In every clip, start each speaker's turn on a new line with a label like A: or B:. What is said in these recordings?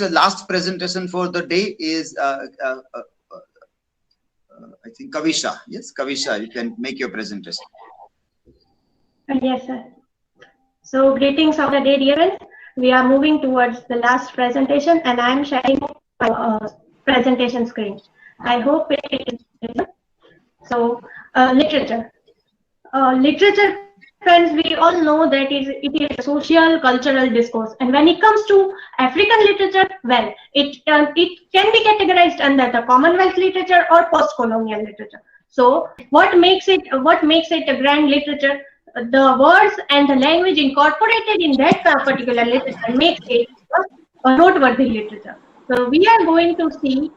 A: last presentation for the day is I think Kavisha. Yes, Kavisha, you can make your presentation.
B: Yes, sir. So greetings of the day, dear friends. We are moving towards the last presentation, and I am sharing my presentation screen. I hope it is. So literature. Literature, friends, we all know that it is a social cultural discourse, and when it comes to African literature, well, it can be categorized under the Commonwealth literature or post-colonial literature. So what makes it a grand literature? The words and the language incorporated in that particular literature makes it a noteworthy literature. So we are going to see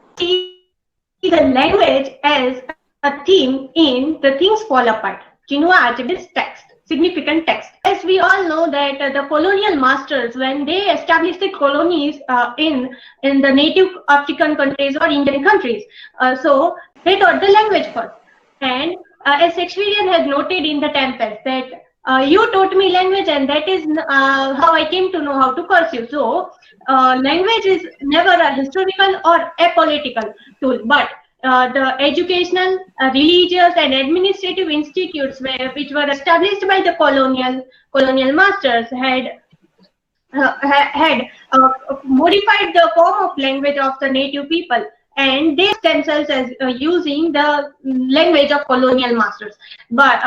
B: the language as a theme in The Things Fall Apart, Chinua Achebe's text, significant text. As we all know that the colonial masters, when they established the colonies in the native African countries or Indian countries, so they taught the language first. And as Shakespeare has noted in The Tempest, that you taught me language, and that is how I came to know how to curse you. So language is never a historical or apolitical tool, but the educational, religious, and administrative institutes which were established by the colonial masters had modified the form of language of the native people, and they themselves as using the language of colonial masters. But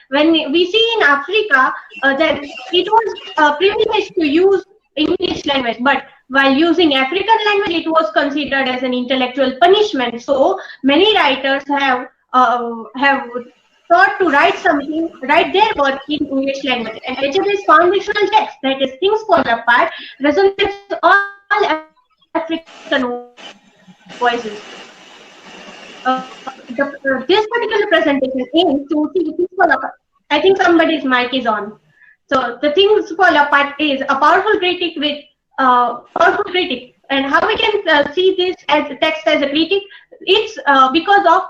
B: when we see in Africa that it was privileged to use English language, but while using African language, it was considered as an intellectual punishment. So many writers have thought to write their work in English language. And Achebe's foundational text, that is Things Fall Apart, resonates all African voices. This particular presentation aims to see Things Fall Apart. I think somebody's mic is on. So The Things Fall Apart is a powerful critic and how we can see this as a text as a critic. It's because of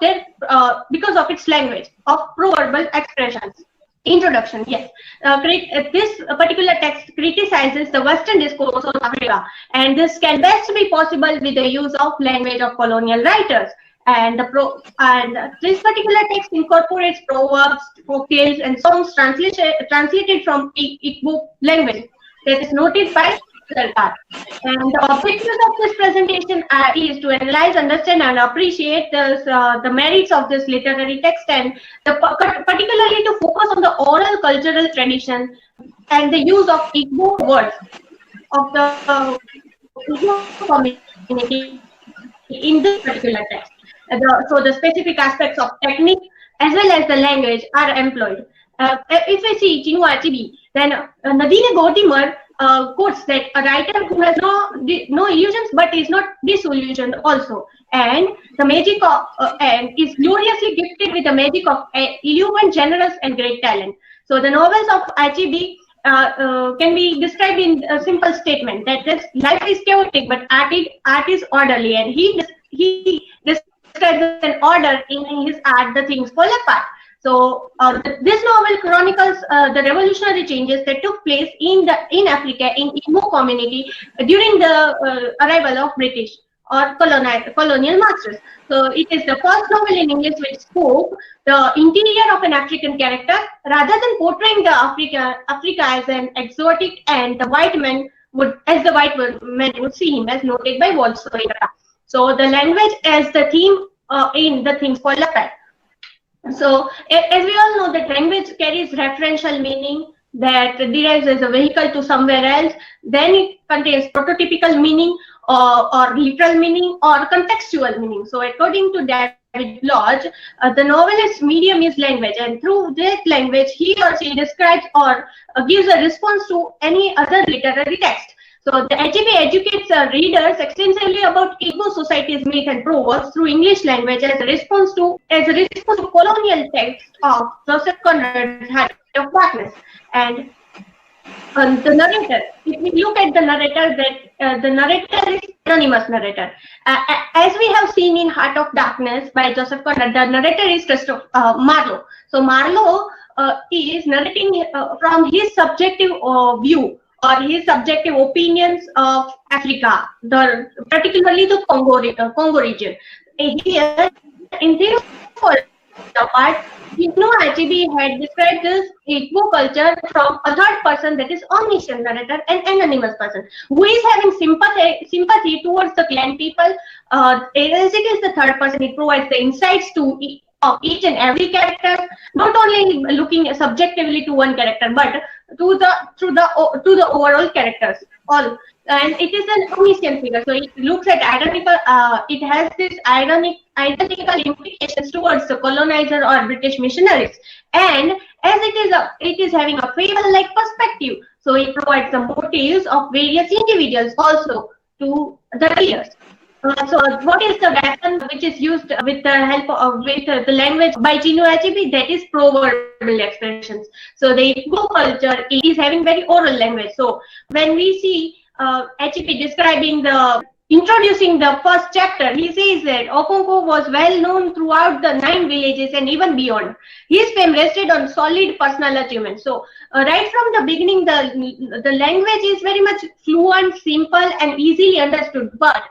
B: its language of proverbal expressions. Introduction. Yes, this particular text criticizes the Western discourse of Africa, and this can best be possible with the use of language of colonial writers. And this particular text incorporates proverbs, folktales, and songs translated from Igbo language that is noted by Sarkar. And the objective of this presentation is to analyze, understand, and appreciate the merits of this literary text, and particularly to focus on the oral cultural tradition and the use of Igbo words of the Igbo community in this particular text. So the specific aspects of technique as well as the language are employed. If we see Chinua Achebe, then Nadine Gordimer quotes that a writer who has no illusions but is not disillusioned also, and the magic of and is gloriously gifted with the magic of eloquent, generous, and great talent. So the novels of Achebe can be described in a simple statement that this life is chaotic but art is orderly, and he describes an order in his art. The things fall apart. So this novel chronicles the revolutionary changes that took place in Africa in Igbo community during the arrival of British or colonial masters. So it is the first novel in English which spoke the interior of an African character rather than portraying the Africa as an exotic, and the white man would see him, as noted by Walter. So the language as the theme in The Things Fall Apart. So as we all know that language carries referential meaning that derives as a vehicle to somewhere else. Then it contains prototypical meaning or literal meaning or contextual meaning. So according to David Lodge, the novelist's medium is language, and through that language he or she describes or gives a response to any other literary text. So the Achebe educates readers extensively about Igbo society's myth and proverbs through English language as a response to colonial text of Joseph Conrad's Heart of Darkness. And the narrator, if we look at the narrator, that the narrator is anonymous narrator. As we have seen in Heart of Darkness by Joseph Conrad, the narrator is Marlowe. So Marlowe is narrating from his subjective view or his subjective opinions of Africa, particularly the Congo region. Here, in this part, Chinua Achebe had described this Igbo culture from a third person, that is omniscient narrator, an anonymous person who is having sympathy towards the clan people. As it is the third person, it provides the insights to of each and every character, not only looking subjectively to one character, but to the overall characters all. And it is an omniscient figure, so it looks at identical. It has this identical implications towards the colonizer or British missionaries, and as it is having a fable-like perspective, so it provides the motives of various individuals also to the readers. So what is the weapon which is used with the help of the language by Chinua Achebe? That is proverbial expressions. So the Igbo culture is having very oral language. So when we see Achebe describing introducing the first chapter, he says that Okonkwo was well known throughout the 9 villages and even beyond. His fame rested on solid personal achievements. So right from the beginning, the language is very much fluent, simple, and easily understood. But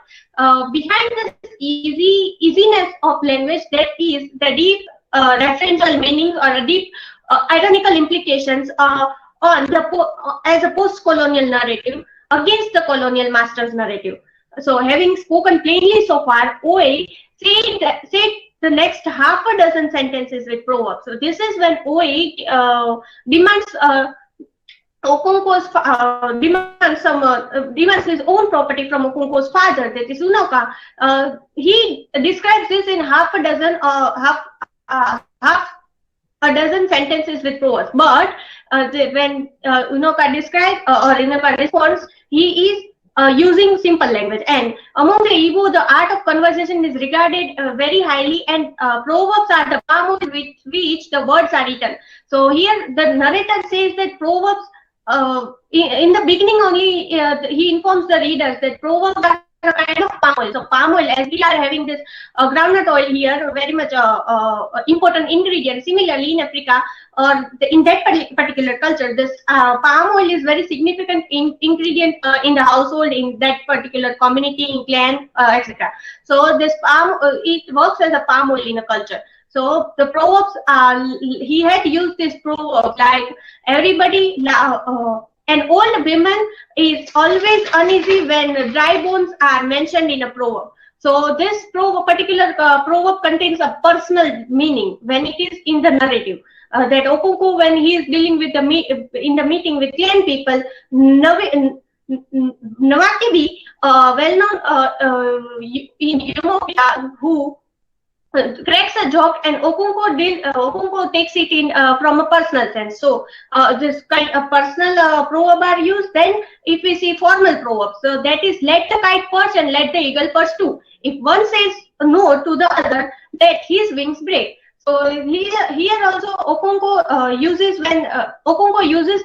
B: behind this easiness of language, there is the deep referential meanings or a deep ironical implications on as a post-colonial narrative against the colonial master's narrative. So having spoken plainly so far, OA said the next half a dozen sentences with proverbs. So this is when OA demands Okonkwo's demands his own property from Okonkwo's father, that is Unoka. He describes this in half a dozen sentences with proverbs. But when Unoka describes or Unoka responds, he is using simple language. And among the Igbo, the art of conversation is regarded very highly, and proverbs are the palm with which the words are written. So here the narrator says that proverbs, in the beginning only, he informs the readers that proverbs are a kind of palm oil. So palm oil, as we are having this groundnut oil here, very much important ingredient. Similarly, in Africa, or in that particular culture, this palm oil is very significant ingredient in the household, in that particular community, in clan, etc. So this palm, it works as a palm oil in a culture. So the proverbs, he had used this proverb like everybody, an old woman is always uneasy when dry bones are mentioned in a proverb. So this particular proverb contains a personal meaning when it is in the narrative. That Okonkwo, when he is dealing with in the meeting with clan people, Nwakibi, well known in Ethiopia, who cracks a joke, and Okonkwo takes it in from a personal sense. So this kind of personal proverb are used. Then if we see formal proverbs, so that is let the kite perch and let the eagle perch too. If one says no to the other, that his wings break. So here also Okonkwo uses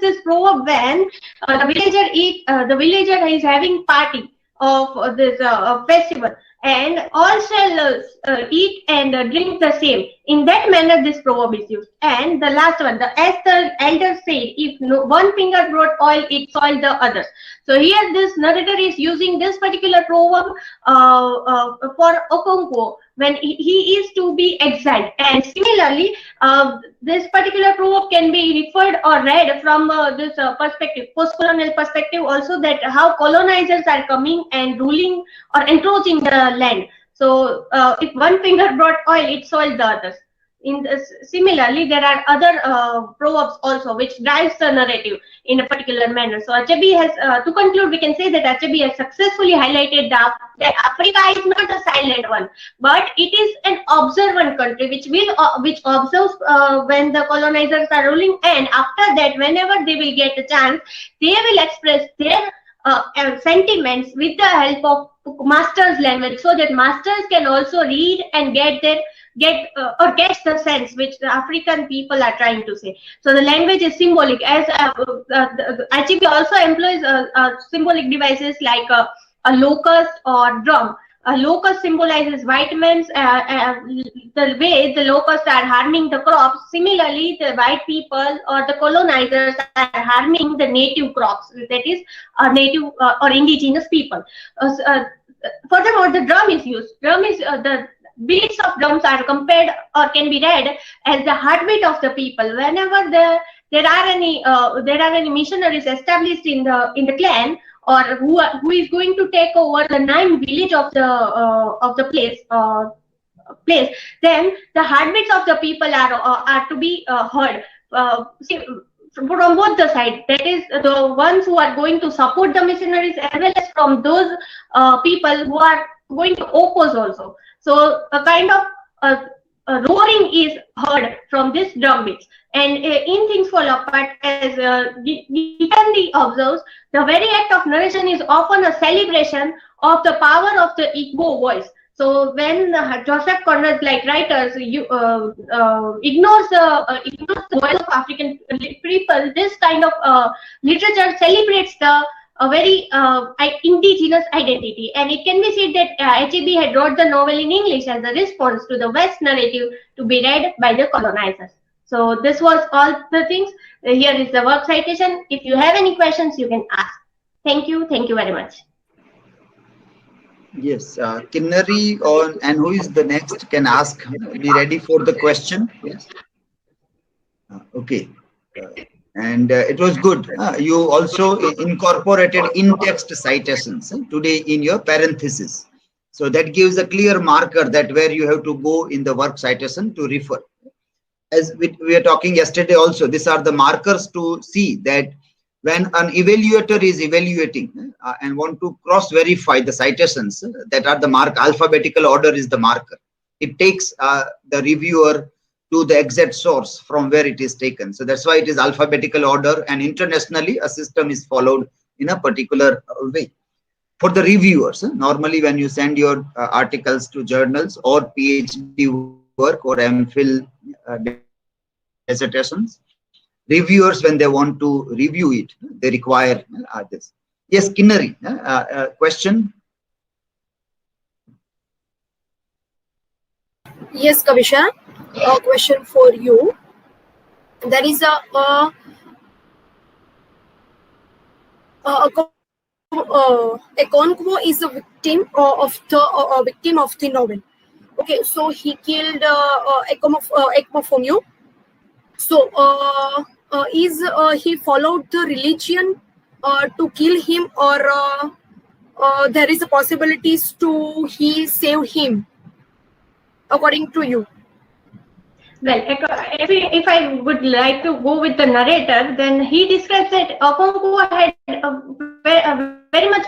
B: this proverb when the villager is having party of this festival, and all shall eat and drink the same. In that manner, this proverb is used. And the last one, as the elder said, if one finger brought oil, it soiled the others. So here, this narrator is using this particular proverb for Okonkwo when he is to be exiled. And similarly, this particular proverb can be referred or read from this perspective, post-colonial perspective also, that how colonizers are coming and ruling or encroaching the land. So if one finger brought oil, it soiled the others. Similarly, there are other proverbs also which drives the narrative in a particular manner. So Achebe has, to conclude, we can say that Achebe has successfully highlighted that Africa is not a silent one, but it is an observant country which observes when the colonizers are ruling, and after that, whenever they will get a chance, they will express their sentiments with the help of master's language, so that masters can also read and get the sense which the African people are trying to say. So the language is symbolic, as Achebe also employs symbolic devices like a locust or drum. locust symbolizes white men's, the way the locusts are harming the crops. Similarly, the white people or the colonizers are harming the native crops, that is native or indigenous people. Furthermore, the drum is used. The beats of drums are compared or can be read as the heartbeat of the people. Whenever there are any missionaries established in the clan, or who is going to take over the 9 village of the place, then the heartbeats of the people are to be heard. From both the sides, that is the ones who are going to support the missionaries, as well as from those people who are going to oppose also. So a kind of roaring is heard from this drum beats. And in Things Fall Apart, as Gitandi observes, the very act of narration is often a celebration of the power of the Igbo voice. So when Joseph Conrad's like writers ignores the voice of African people, this kind of literature celebrates the very indigenous identity. And it can be said that Achebe had wrote the novel in English as a response to the West narrative to be read by the colonizers. So this was all the things. Here is the work citation. If you have any questions, you can ask. Thank you. Thank you very much.
A: Yes, Kinnari and who is the next can ask. Be ready for the question. Yes. Okay. And it was good. You also incorporated in-text citations today in your parenthesis. So that gives a clear marker that where you have to go in the work citation to refer. As we were talking yesterday also, these are the markers to see that when an evaluator is evaluating and want to cross-verify the citations, that are the mark, alphabetical order is the marker. It takes the reviewer to the exact source from where it is taken. So that's why it is alphabetical order, and internationally a system is followed in a particular way. For the reviewers, normally when you send your articles to journals or PhD work or MPhil dissertations, reviewers, when they want to review it, they require this. Yes, Kinnari, question?
C: Yes, Kavisha, a question for you. There is a Okonkwo is a victim of the novel. Okay, so he killed Ekmofonyo. So is he followed the religion to kill him, or there is a possibilities to he save him, according to you?
B: Well, if I would like to go with the narrator, then he describes that Okonkwo had a very much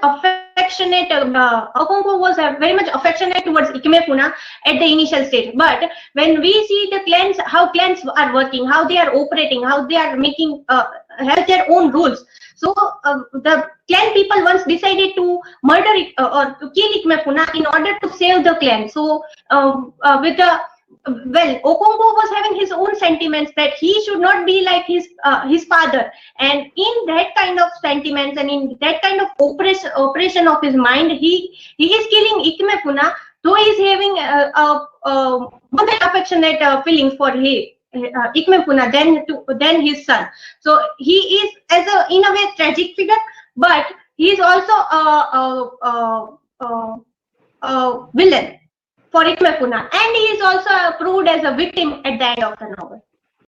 B: affectionate, Okonkwo was very much affectionate towards Ikemefuna at the initial stage. But when we see the clans, how clans are working, how they are operating, how they are making, have their own rules. So the clan people once decided to murder or to kill Ikemefuna in order to save the clan. So with the Okonkwo was having his own sentiments that he should not be like his father, and in that kind of sentiments and in that kind of oppression of his mind, he is killing Ikemefuna, though he is having more than affectionate feelings for Ikemefuna than his son. So he is in a way tragic figure, but he is also a villain for Ikemefuna, and he is also proved as a victim at the end of the novel.